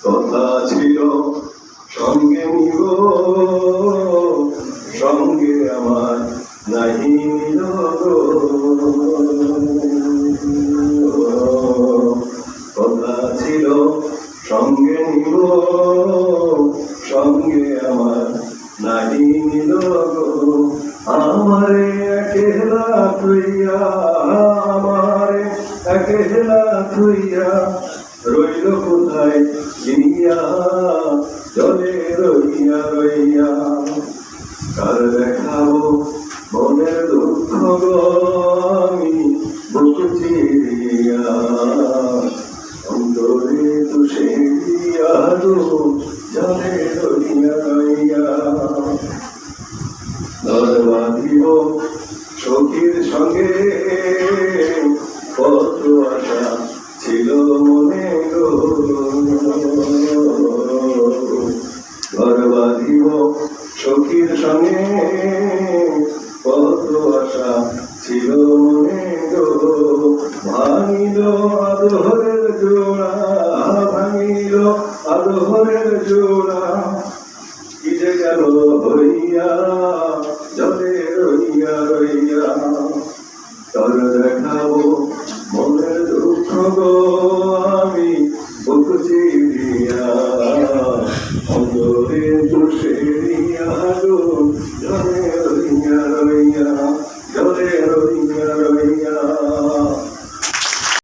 কথা ছিল সঙ্গে নিব, সঙ্গে আমার নাহি নিল গো। কথা ছিল সঙ্গে নিব, সঙ্গে আমার নাহি নিল গো। আমারে একলা তুইয়া, আমারে একলা তুইয়া রইল কোথায় গিয়া, জলে রইয়া রইয়া। কার দেখাবো মনের দুঃখ গো আমি বুক চিরিয়া, অন্তরে তুষে দিয়া গো জলে রইয়া রইয়া। দর বাঁধিব সখীর সঙ্গে, কত আশা ছিল মনে গো। ঘর বাঁধিব সখীর সঙ্গে, কত আশা ছিল মনে গো। ভাঙিল আদরের জোড়া, ভাঙিল আদরের জোড়া।